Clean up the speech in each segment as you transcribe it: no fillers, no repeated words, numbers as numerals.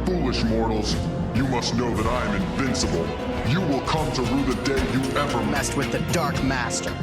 Foolish mortals, you must know that I am invincible. You will come to rue the day you ever Messed with the Dark Master.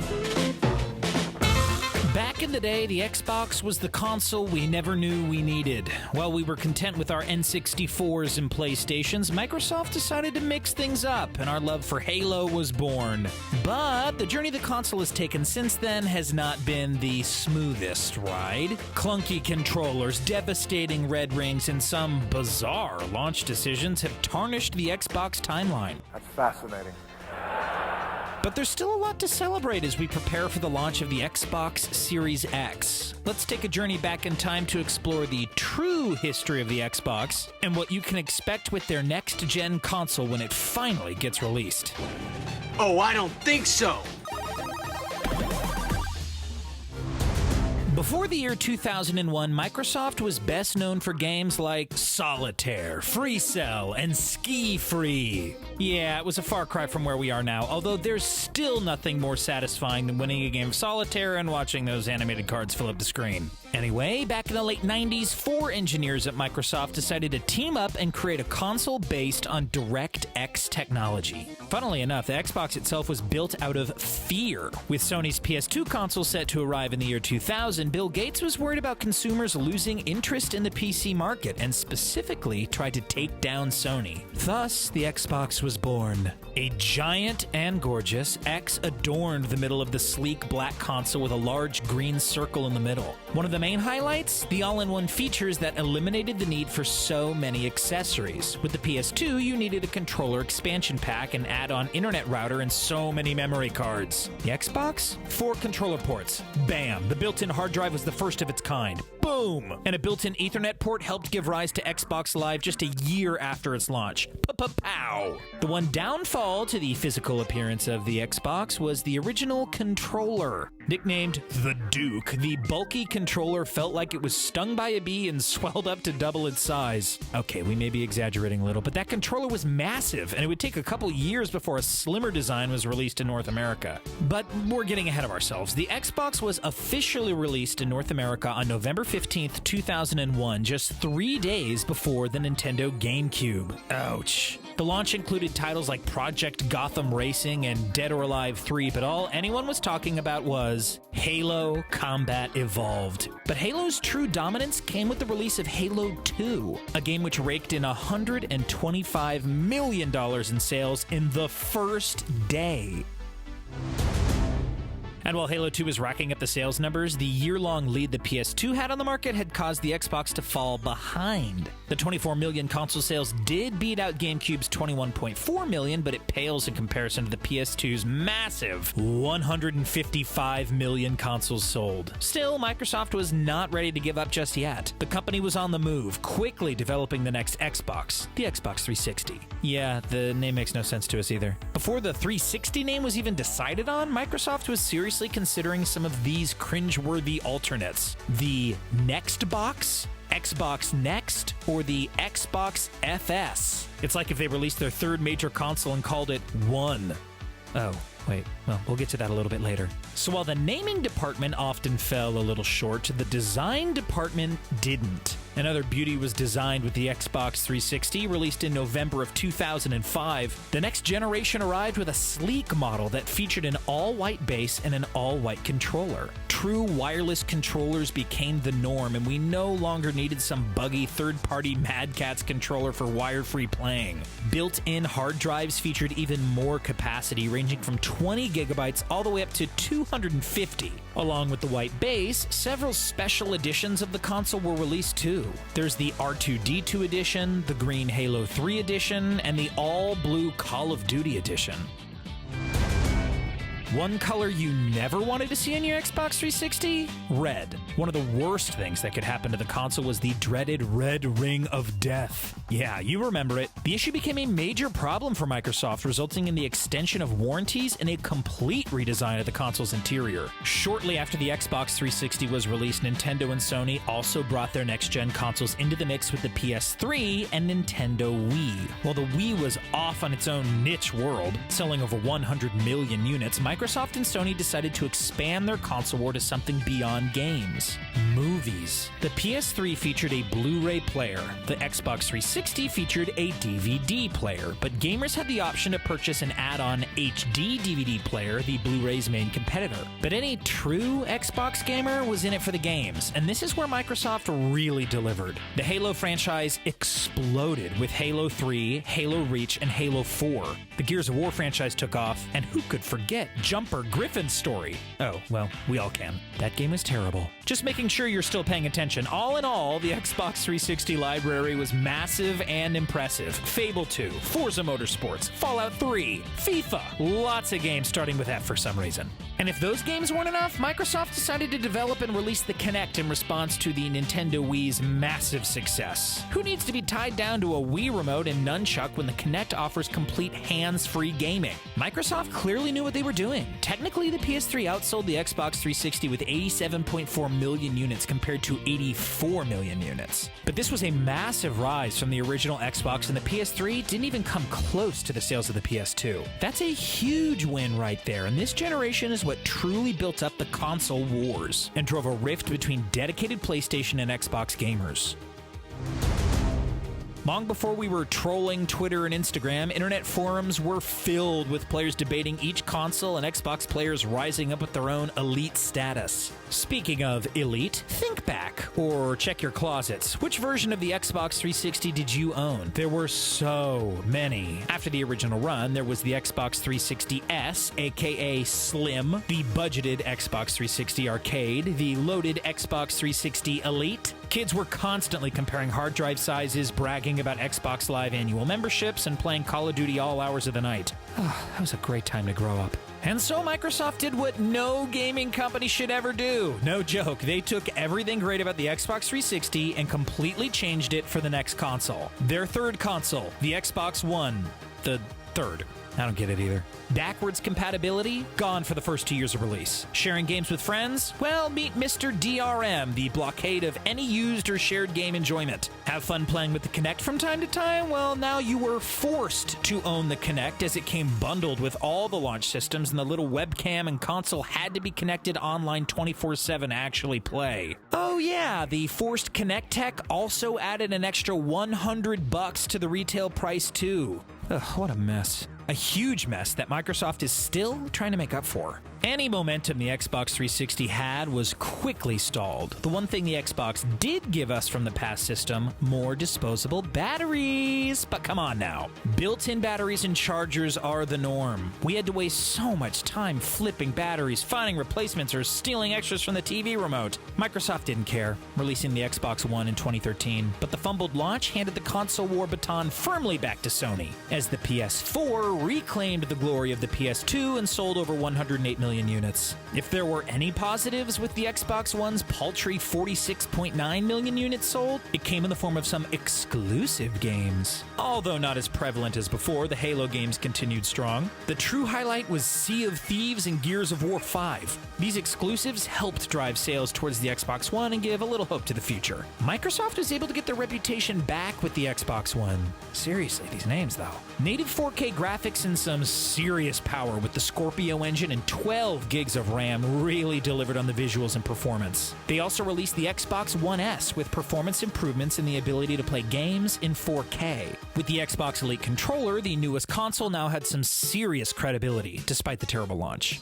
Back in the day, the Xbox was the console we never knew we needed. While we were content with our N64s and PlayStations, Microsoft decided to mix things up, and our love for Halo was born. But the journey the console has taken since then has not been the smoothest ride. Clunky controllers, devastating red rings, and some bizarre launch decisions have tarnished the Xbox timeline. That's fascinating. But there's still a lot to celebrate as we prepare for the launch of the Xbox Series X. Let's take a journey back in time to explore the true history of the Xbox and what you can expect with their next-gen console when it finally gets released. Oh, I don't think so. Before the year 2001, Microsoft was best known for games like Solitaire, Free Cell, and Ski Free. Yeah, it was a far cry from where we are now, although there's still nothing more satisfying than winning a game of Solitaire and watching those animated cards fill up the screen. Anyway, back in the late 90s, 4 engineers at Microsoft decided to team up and create a console based on DirectX technology. Funnily enough, the Xbox itself was built out of fear. With Sony's PS2 console set to arrive in the year 2000, Bill Gates was worried about consumers losing interest in the PC market and specifically tried to take down Sony. Thus, the Xbox was born. A giant and gorgeous, X adorned the middle of the sleek black console with a large green circle in the middle. One of the main highlights? The all-in-one features that eliminated the need for so many accessories. With the PS2, you needed a controller expansion pack, an add-on internet router, and so many memory cards. The Xbox? 4 controller ports. Bam! The built-in hard drive was the first of its kind. Boom! And a built-in Ethernet port helped give rise to Xbox Live just a year after its launch. Pow! The one downfall to the physical appearance of the Xbox was the original controller. Nicknamed the Duke, the bulky controller felt like it was stung by a bee and swelled up to double its size. Okay, we may be exaggerating a little, but that controller was massive, and it would take a couple years before a slimmer design was released in North America. But we're getting ahead of ourselves. The Xbox was officially released in North America on November 15th, 2001, just 3 days before the Nintendo GameCube. Ouch. The launch included titles like Project Gotham Racing and Dead or Alive 3, but all anyone was talking about was Halo Combat Evolved. But Halo's true dominance came with the release of Halo 2, a game which raked in $125 million in sales in the first day. And while Halo 2 was racking up the sales numbers, the year-long lead the PS2 had on the market had caused the Xbox to fall behind. The 24 million console sales did beat out GameCube's 21.4 million, but it pales in comparison to the PS2's massive 155 million consoles sold. Still, Microsoft was not ready to give up just yet. The company was on the move, quickly developing the next Xbox, the Xbox 360. Yeah, the name makes no sense to us either. Before the 360 name was even decided on, Microsoft was seriously considering some of these cringeworthy alternates. The Next Box, Xbox Next, or the Xbox FS. It's like if they released their third major console and called it One. Oh, wait, well, we'll get to that a little bit later. So while the naming department often fell a little short, the design department didn't. Another beauty was designed with the Xbox 360, released in November of 2005. The next generation arrived with a sleek model that featured an all-white base and an all-white controller. True wireless controllers became the norm, and we no longer needed some buggy third-party Mad Catz controller for wire-free playing. Built-in hard drives featured even more capacity, ranging from 20 gigabytes all the way up to 250. Along with the white base, several special editions of the console were released too. There's the R2-D2 edition, the green Halo 3 edition, and the all-blue Call of Duty edition. One color you never wanted to see in your Xbox 360? Red. One of the worst things that could happen to the console was the dreaded red ring of death. Yeah, you remember it. The issue became a major problem for Microsoft, resulting in the extension of warranties and a complete redesign of the console's interior. Shortly after the Xbox 360 was released, Nintendo and Sony also brought their next-gen consoles into the mix with the PS3 and Nintendo Wii. While the Wii was off on its own niche world, selling over 100 million units, Microsoft Microsoft and Sony decided to expand their console war to something beyond games. Movies. The PS3 featured a Blu-ray player. The Xbox 360 featured a DVD player, but gamers had the option to purchase an add-on HD DVD player, the Blu-ray's main competitor. But any true Xbox gamer was in it for the games, and this is where Microsoft really delivered. The Halo franchise exploded with Halo 3, Halo Reach, and Halo 4. The Gears of War franchise took off, and who could forget Jumper Griffin's story? Oh, well, we all can. That game was terrible. Just making sure you're still paying attention. All in all, the Xbox 360 library was massive and impressive. Fable 2, Forza Motorsports, Fallout 3, FIFA. Lots of games starting with F for some reason. And if those games weren't enough, Microsoft decided to develop and release the Kinect in response to the Nintendo Wii's massive success. Who needs to be tied down to a Wii remote and nunchuck when the Kinect offers complete hands-free gaming? Microsoft clearly knew what they were doing. Technically, the PS3 outsold the Xbox 360 with 87.4 million units compared to 84 million units. But this was a massive rise from the original Xbox, and the PS3 didn't even come close to the sales of the PS2. That's a huge win right there, and this generation is what truly built up the console wars and drove a rift between dedicated PlayStation and Xbox gamers. Long before we were trolling Twitter and Instagram, internet forums were filled with players debating each console and Xbox players rising up with their own elite status. Speaking of elite, think back or check your closets. Which version of the Xbox 360 did you own? There were so many. After the original run, there was the Xbox 360S, aka Slim, the budgeted Xbox 360 Arcade, the loaded Xbox 360 Elite. Kids were constantly comparing hard drive sizes, bragging about Xbox Live annual memberships, and playing Call of Duty all hours of the night. That was a great time to grow up. And so Microsoft did what no gaming company should ever do. No joke, they took everything great about the Xbox 360 and completely changed it for the next console. Their third console, the Xbox One. The third. I don't get it either. Backwards compatibility? Gone for the first 2 years of release. Sharing games with friends? Well, meet Mr. DRM, the blockade of any used or shared game enjoyment. Have fun playing with the Kinect from time to time? Well, now you were forced to own the Kinect as it came bundled with all the launch systems, and the little webcam and console had to be connected online 24/7 to actually play. Oh yeah, the forced Kinect tech also added an extra $100 to the retail price too. Ugh, what a mess. A huge mess that Microsoft is still trying to make up for. Any momentum the Xbox 360 had was quickly stalled. The one thing the Xbox did give us from the past system, more disposable batteries. But come on now. Built-in batteries and chargers are the norm. We had to waste so much time flipping batteries, finding replacements, or stealing extras from the TV remote. Microsoft didn't care, releasing the Xbox One in 2013. But the fumbled launch handed the console war baton firmly back to Sony, as the PS4 reclaimed the glory of the PS2 and sold over 108 million units. If there were any positives with the Xbox One's paltry 46.9 million units sold, it came in the form of some exclusive games. Although not as prevalent as before, the Halo games continued strong. The true highlight was Sea of Thieves and Gears of War 5. These exclusives helped drive sales towards the Xbox One and give a little hope to the future. Microsoft was able to get their reputation back with the Xbox One. Seriously, these names though. Native 4K graphics and some serious power with the Scorpio engine and 12 gigs of RAM really delivered on the visuals and performance. They also released the Xbox One S with performance improvements and the ability to play games in 4K. With the Xbox Elite controller, the newest console now had some serious credibility, despite the terrible launch.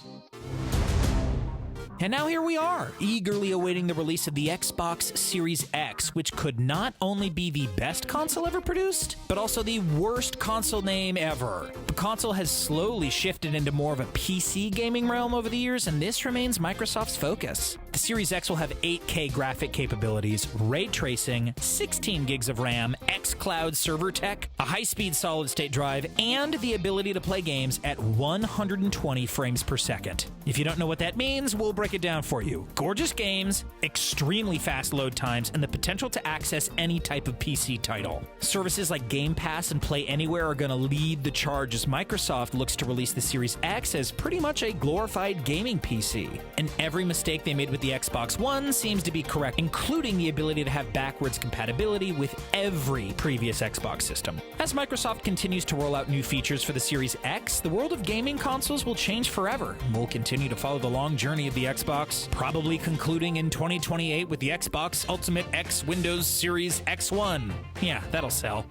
And now here we are, eagerly awaiting the release of the Xbox Series X, which could not only be the best console ever produced, but also the worst console name ever. The console has slowly shifted into more of a PC gaming realm over the years, and this remains Microsoft's focus. The Series X will have 8K graphic capabilities, ray tracing, 16 gigs of RAM, xCloud server tech, a high-speed solid-state drive, and the ability to play games at 120 frames per second. If you don't know what that means, we'll break it down for you. Gorgeous games, extremely fast load times, and the potential to access any type of PC title. Services like Game Pass and Play Anywhere are going to lead the charge as Microsoft looks to release the Series X as pretty much a glorified gaming PC. And every mistake they made with with the Xbox One seems to be correct, including the ability to have backwards compatibility with every previous Xbox system. As Microsoft continues to roll out new features for the Series X, the world of gaming consoles will change forever. We'll continue to follow the long journey of the Xbox, probably concluding in 2028 with the Xbox Ultimate X Windows Series X1. Yeah, that'll sell.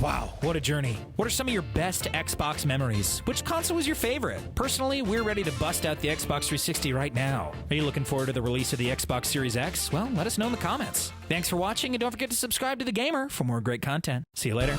Wow, what a journey. What are some of your best Xbox memories? Which console was your favorite? Personally, we're ready to bust out the Xbox 360 right now. Are you looking forward to the release of the Xbox Series X? Well, let us know in the comments. Thanks for watching, and don't forget to subscribe to The Gamer for more great content. See you later.